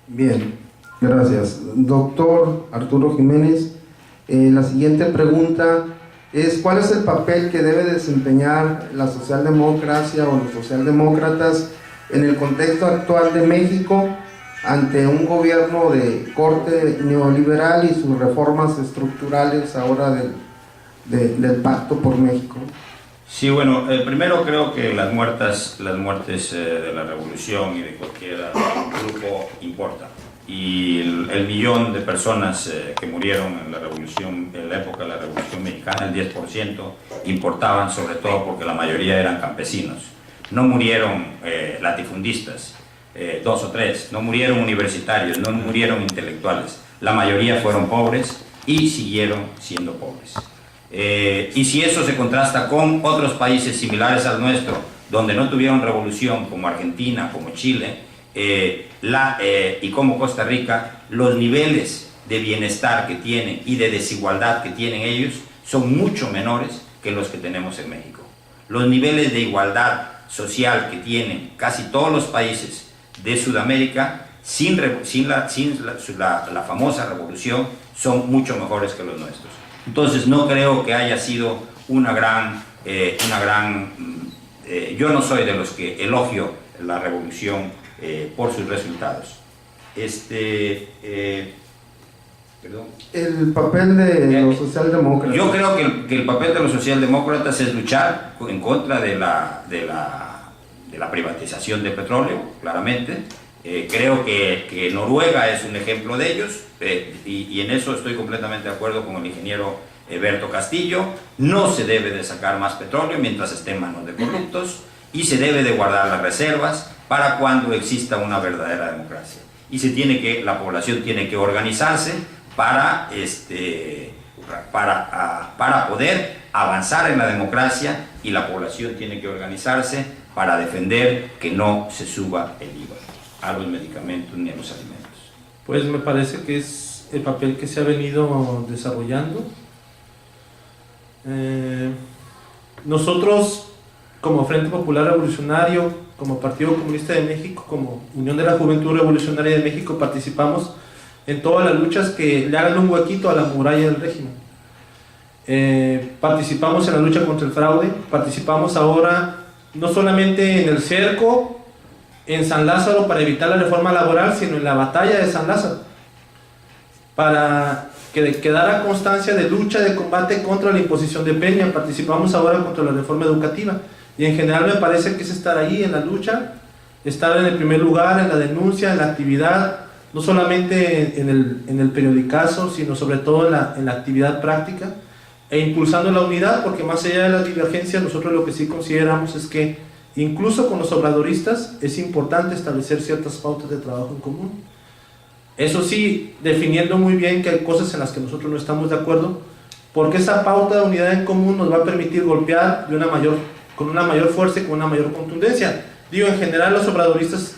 Bien, gracias. Doctor Arturo Jiménez, la siguiente pregunta es: ¿cuál es el papel que debe desempeñar la socialdemocracia o los socialdemócratas en el contexto actual de México ante un gobierno de corte neoliberal y sus reformas estructurales ahora del Pacto por México? Sí, bueno, primero creo que las muertes de la revolución y de cualquier grupo importan. Y el millón de personas que murieron en la revolución, en la época de la Revolución Mexicana, el 10%, importaban sobre todo porque la mayoría eran campesinos. No murieron latifundistas, 2 o 3, no murieron universitarios, no murieron intelectuales. La mayoría fueron pobres y siguieron siendo pobres. Y si eso se contrasta con otros países similares al nuestro, donde no tuvieron revolución, como Argentina, como Chile, y como Costa Rica, los niveles de bienestar que tienen y de desigualdad que tienen ellos son mucho menores que los que tenemos en México. Los niveles de igualdad social que tienen casi todos los países de Sudamérica sin la famosa revolución son mucho mejores que los nuestros. Entonces no creo que haya sido yo no soy de los que elogio la revolución por sus resultados. El papel de los socialdemócratas. Yo creo que el papel de los socialdemócratas es luchar en contra de la privatización del petróleo, claramente. Creo que Noruega es un ejemplo de ellos, y en eso estoy completamente de acuerdo con el ingeniero Berto Castillo. No se debe de sacar más petróleo mientras esté en manos de corruptos, y se debe de guardar las reservas para cuando exista una verdadera democracia. Y la población tiene que organizarse para poder avanzar en la democracia, y la población tiene que organizarse para defender que no se suba el IVA a los medicamentos ni a los alimentos. Pues me parece que es el papel que se ha venido desarrollando. Nosotros, como Frente Popular Revolucionario, como Partido Comunista de México, como Unión de la Juventud Revolucionaria de México, participamos en todas las luchas que le hagan un huequito a la muralla del régimen. Participamos en la lucha contra el fraude, participamos ahora no solamente en el cerco en San Lázaro para evitar la reforma laboral, sino en la batalla de San Lázaro, para que quedara constancia de lucha, de combate contra la imposición de Peña. Participamos ahora contra la reforma educativa, y en general me parece que es estar ahí en la lucha, estar en el primer lugar, en la denuncia, en la actividad, no solamente en el periodicazo, sino sobre todo en la actividad práctica, e impulsando la unidad, porque más allá de las divergencias, nosotros lo que sí consideramos es que incluso con los obradoristas es importante establecer ciertas pautas de trabajo en común. Eso sí, definiendo muy bien que hay cosas en las que nosotros no estamos de acuerdo, porque esa pauta de unidad en común nos va a permitir golpear con una mayor fuerza y con una mayor contundencia. Digo, en general los obradoristas,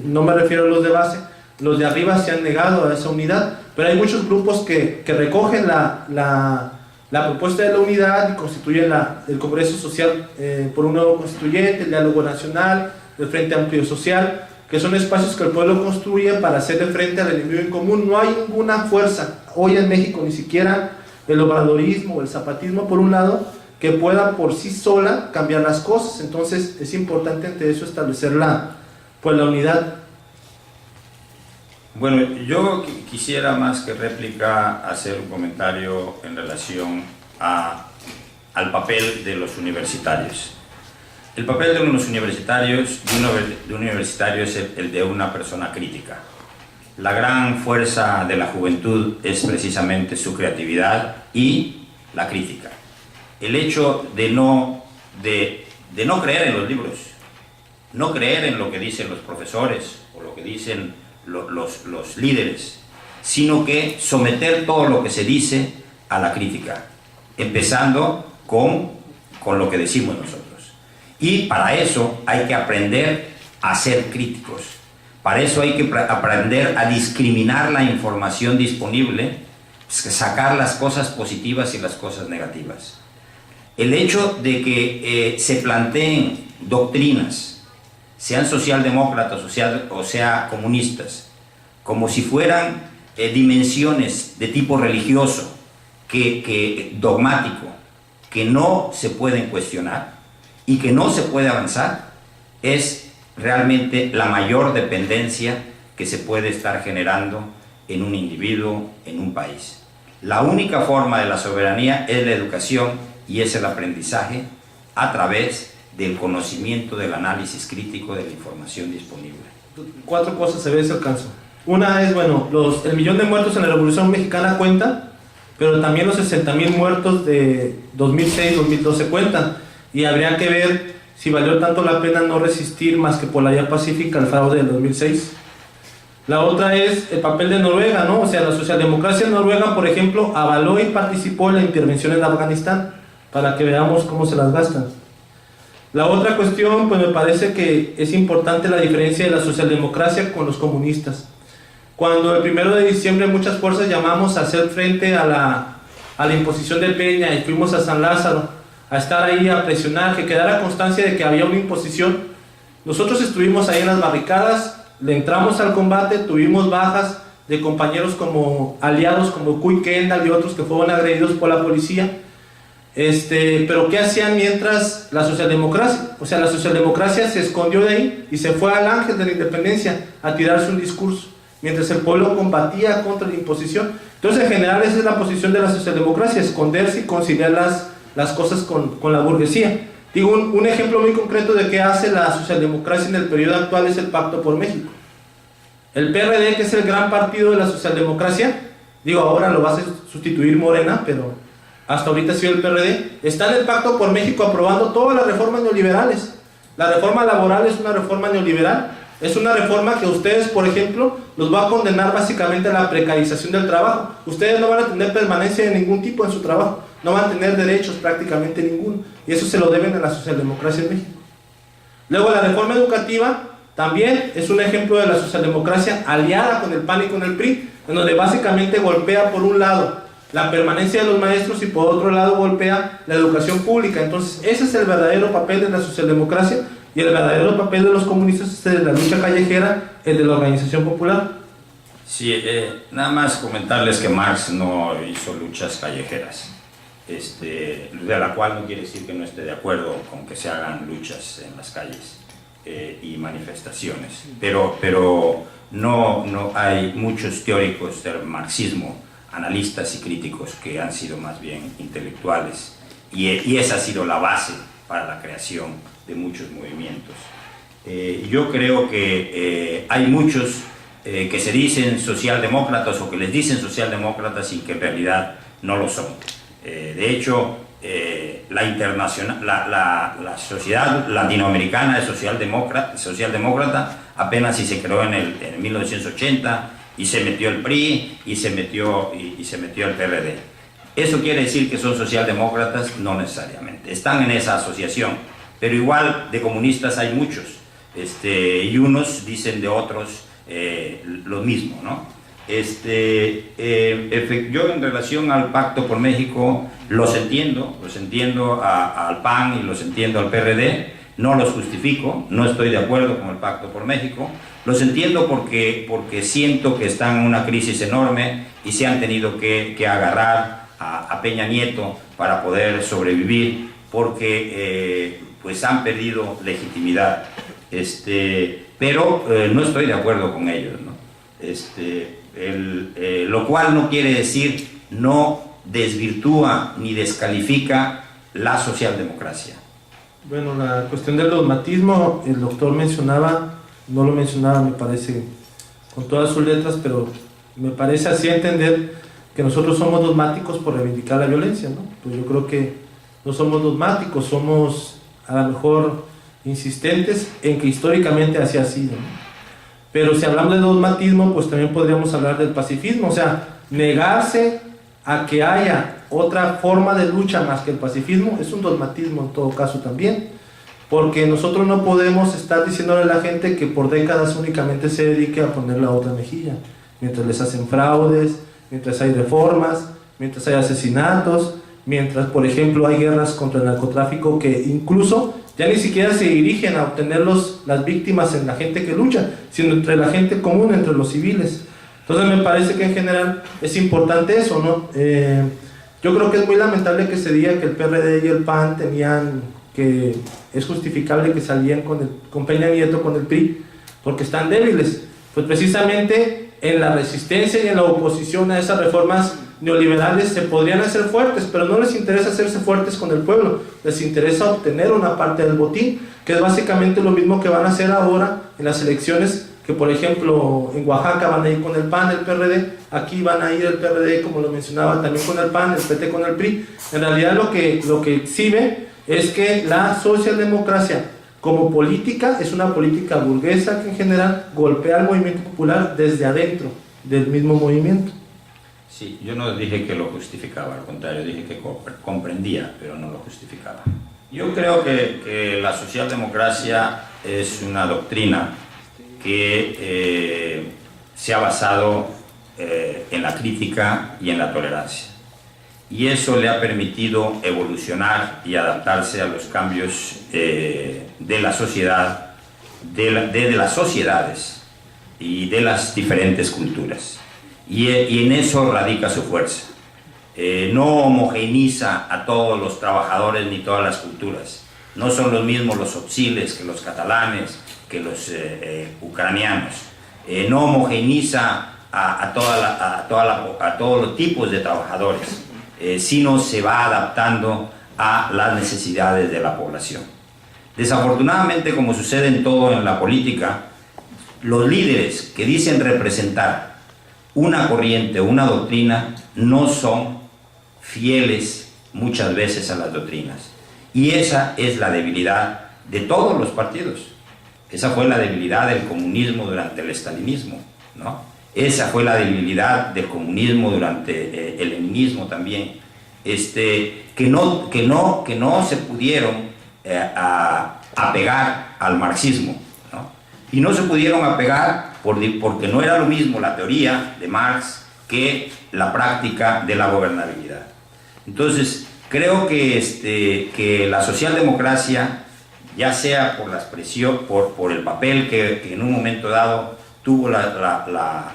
no me refiero a los de base, los de arriba se han negado a esa unidad, pero hay muchos grupos que recogen la propuesta de la unidad y constituyen el Congreso Social por un nuevo constituyente, el Diálogo Nacional, el Frente Amplio Social, que son espacios que el pueblo construye para hacerle frente al enemigo en común. No hay ninguna fuerza hoy en México, ni siquiera el obradorismo o el zapatismo por un lado, que pueda por sí sola cambiar las cosas. Entonces es importante ante eso establecer la unidad. Bueno, yo quisiera, más que réplica, hacer un comentario en relación al papel de los universitarios. El papel de los universitarios, de un universitario, es el de una persona crítica. La gran fuerza de la juventud es precisamente su creatividad y la crítica. El hecho de no creer en los libros, no creer en lo que dicen los profesores o lo que dicen los líderes, sino que someter todo lo que se dice a la crítica, empezando con lo que decimos nosotros. Y para eso hay que aprender a ser críticos, para eso hay que aprender a discriminar la información disponible, sacar las cosas positivas y las cosas negativas. El hecho de que se planteen doctrinas, sean socialdemócratas o sea comunistas, como si fueran dimensiones de tipo religioso, dogmático, que no se pueden cuestionar y que no se puede avanzar, es realmente la mayor dependencia que se puede estar generando en un individuo, en un país. La única forma de la soberanía es la educación y es el aprendizaje a través del conocimiento, del análisis crítico de la información disponible. 4 cosas se ve ese alcance. Una es, bueno, el millón de muertos en la Revolución Mexicana cuenta, pero también los 60,000 muertos de 2006-2012 cuentan, y habría que ver si valió tanto la pena no resistir más que por la vía pacífica al fraude del 2006. La otra es el papel de Noruega, ¿no? O sea, la socialdemocracia noruega, por ejemplo, avaló y participó en la intervención en Afganistán, para que veamos cómo se las gastan. La otra cuestión, pues me parece que es importante la diferencia de la socialdemocracia con los comunistas. Cuando el 1 de diciembre muchas fuerzas llamamos a hacer frente a la imposición de Peña y fuimos a San Lázaro a estar ahí, a presionar, que quedara constancia de que había una imposición, nosotros estuvimos ahí en las barricadas, le entramos al combate, tuvimos bajas de compañeros como aliados como Cuy Kendall y otros que fueron agredidos por la policía. Pero ¿qué hacían mientras la socialdemocracia? O sea, la socialdemocracia se escondió de ahí y se fue al Ángel de la Independencia a tirarse un discurso, mientras el pueblo combatía contra la imposición. Entonces, en general, esa es la posición de la socialdemocracia, esconderse y conciliar las cosas con la burguesía. Digo, un ejemplo muy concreto de qué hace la socialdemocracia en el periodo actual es el Pacto por México. El PRD, que es el gran partido de la socialdemocracia, digo, ahora lo va a sustituir Morena, pero hasta ahorita ha sido el PRD, está en el Pacto por México aprobando todas las reformas neoliberales. La reforma laboral es una reforma neoliberal, es una reforma que ustedes, por ejemplo, los va a condenar básicamente a la precarización del trabajo. Ustedes no van a tener permanencia de ningún tipo en su trabajo, no van a tener derechos prácticamente ninguno, y eso se lo deben a la socialdemocracia en México. Luego, la reforma educativa también es un ejemplo de la socialdemocracia aliada con el PAN y con el PRI, en donde básicamente golpea por un lado la permanencia de los maestros y por otro lado golpea la educación pública. Entonces ese es el verdadero papel de la socialdemocracia, y el verdadero papel de los comunistas es el de la lucha callejera, el de la organización popular. Sí, nada más comentarles que Marx no hizo luchas callejeras, de la cual no quiere decir que no esté de acuerdo con que se hagan luchas en las calles y manifestaciones, pero no hay muchos teóricos del marxismo, analistas y críticos, que han sido más bien intelectuales, y esa ha sido la base para la creación de muchos movimientos. Yo creo que hay muchos que se dicen socialdemócratas o que les dicen socialdemócratas y que en realidad no lo son. De hecho, la sociedad latinoamericana es socialdemócrata apenas si se creó en 1980, y se metió el PRI y se metió el PRD. ¿Eso quiere decir que son socialdemócratas? No necesariamente. Están en esa asociación, pero igual de comunistas hay muchos, y unos dicen de otros lo mismo, ¿no? Yo en relación al Pacto por México los entiendo al PAN y los entiendo al PRD, no los justifico, no estoy de acuerdo con el Pacto por México, los entiendo porque siento que están en una crisis enorme y se han tenido que agarrar a Peña Nieto para poder sobrevivir, porque pues han perdido legitimidad, pero no estoy de acuerdo con ellos, ¿no? Lo cual no quiere decir, no desvirtúa ni descalifica la socialdemocracia. Bueno, la cuestión del dogmatismo, el doctor mencionaba, no lo mencionaba, me parece, con todas sus letras, pero me parece así entender que nosotros somos dogmáticos por reivindicar la violencia, ¿no? Pues yo creo que no somos dogmáticos, somos a lo mejor insistentes en que históricamente así ha sido, ¿no? Pero si hablamos de dogmatismo, pues también podríamos hablar del pacifismo, o sea, negarse a que haya otra forma de lucha más que el pacifismo es un dogmatismo en todo caso también, porque nosotros no podemos estar diciéndole a la gente que por décadas únicamente se dedique a poner la otra mejilla, mientras les hacen fraudes, mientras hay reformas, mientras hay asesinatos, mientras por ejemplo hay guerras contra el narcotráfico que incluso ya ni siquiera se dirigen a obtener las víctimas en la gente que lucha, sino entre la gente común, entre los civiles. Entonces me parece que en general es importante eso, ¿no? Yo creo que es muy lamentable que se diga que el PRD y el PAN que es justificable que salían con Peña Nieto, con el PRI, porque están débiles. Pues precisamente en la resistencia y en la oposición a esas reformas neoliberales se podrían hacer fuertes, pero no les interesa hacerse fuertes con el pueblo, les interesa obtener una parte del botín, que es básicamente lo mismo que van a hacer ahora en las elecciones, que por ejemplo en Oaxaca van a ir con el PAN, el PRD, aquí van a ir el PRD, como lo mencionaba, también con el PAN, el PT con el PRI. En realidad lo que exhibe es que la socialdemocracia como política es una política burguesa que en general golpea al movimiento popular desde adentro del mismo movimiento. Sí, yo no dije que lo justificaba, al contrario, dije que comprendía, pero no lo justificaba. Yo creo que la socialdemocracia es una doctrina que se ha basado en la crítica y en la tolerancia. Y eso le ha permitido evolucionar y adaptarse a los cambios de la sociedad, de las sociedades y de las diferentes culturas. Y en eso radica su fuerza. No homogeneiza a todos los trabajadores ni todas las culturas. No son los mismos los otziles que los catalanes, que los ucranianos. No homogeneiza a todos los tipos de trabajadores, sino se va adaptando a las necesidades de la población. Desafortunadamente, como sucede en todo en la política, los líderes que dicen representar una corriente o una doctrina no son fieles muchas veces a las doctrinas. Y esa es la debilidad de todos los partidos. Esa fue la debilidad del comunismo durante el estalinismo, ¿no? Esa fue la debilidad del comunismo durante el leninismo también. Que no se pudieron apegar al marxismo, ¿no? Y no se pudieron apegar porque no era lo mismo la teoría de Marx que la práctica de la gobernabilidad. Entonces, creo que la socialdemocracia, ya sea por la expresión, por el papel que en un momento dado tuvo la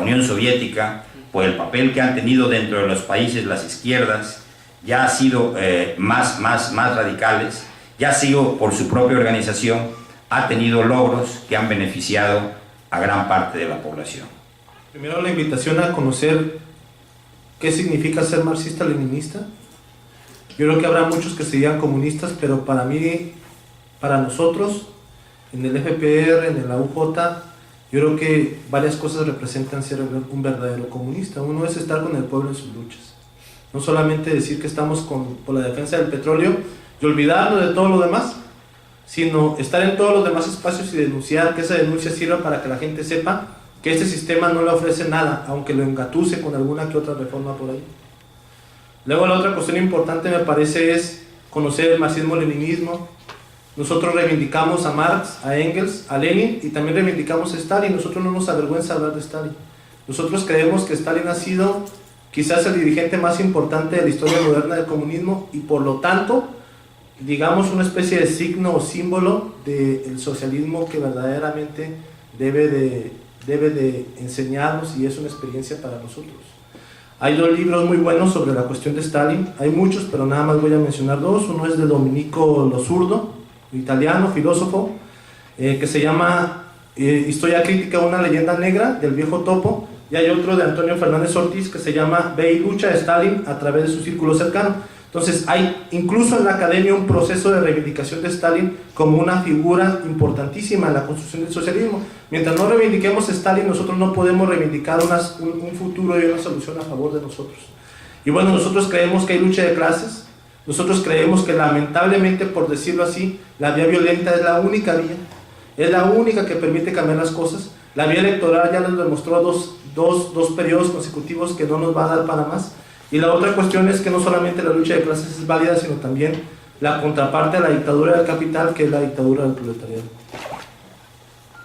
Unión Soviética, por el papel que han tenido dentro de los países las izquierdas, ya ha sido más radicales, ya ha sido por su propia organización, ha tenido logros que han beneficiado a gran parte de la población. Primero la invitación a conocer qué significa ser marxista-leninista. Yo creo que habrá muchos que se digan comunistas, pero para mí, para nosotros, en el FPR, en la UJ, yo creo que varias cosas representan ser un verdadero comunista. Uno es estar con el pueblo en sus luchas. No solamente decir que estamos por la defensa del petróleo y olvidarnos de todo lo demás, sino estar en todos los demás espacios y denunciar, que esa denuncia sirva para que la gente sepa que este sistema no le ofrece nada, aunque lo engatuse con alguna que otra reforma por ahí. Luego la otra cuestión importante me parece es conocer el marxismo-leninismo. Nosotros reivindicamos a Marx, a Engels, a Lenin y también reivindicamos a Stalin. Nosotros no nos avergüenza hablar de Stalin. Nosotros creemos que Stalin ha sido quizás el dirigente más importante de la historia moderna del comunismo y por lo tanto, digamos, una especie de signo o símbolo del socialismo que verdaderamente debe de enseñarnos y es una experiencia para nosotros. Hay dos libros muy buenos sobre la cuestión de Stalin, hay muchos, pero nada más voy a mencionar dos. Uno es de Domenico Lo Zurdo, italiano, filósofo, que se llama Historia crítica, una leyenda negra, del viejo topo, y hay otro de Antonio Fernández Ortiz que se llama Ve y lucha de Stalin a través de su círculo cercano. Entonces hay incluso en la academia un proceso de reivindicación de Stalin como una figura importantísima en la construcción del socialismo. Mientras no reivindiquemos a Stalin, nosotros no podemos reivindicar un futuro y una solución a favor de nosotros. Y bueno, nosotros creemos que hay lucha de clases, nosotros creemos que lamentablemente, por decirlo así, la vía violenta es la única vía, es la única que permite cambiar las cosas. La vía electoral ya nos demostró dos periodos consecutivos que no nos va a dar para más. Y la otra cuestión es que no solamente la lucha de clases es válida, sino también la contraparte a la dictadura del capital, que es la dictadura del proletariado.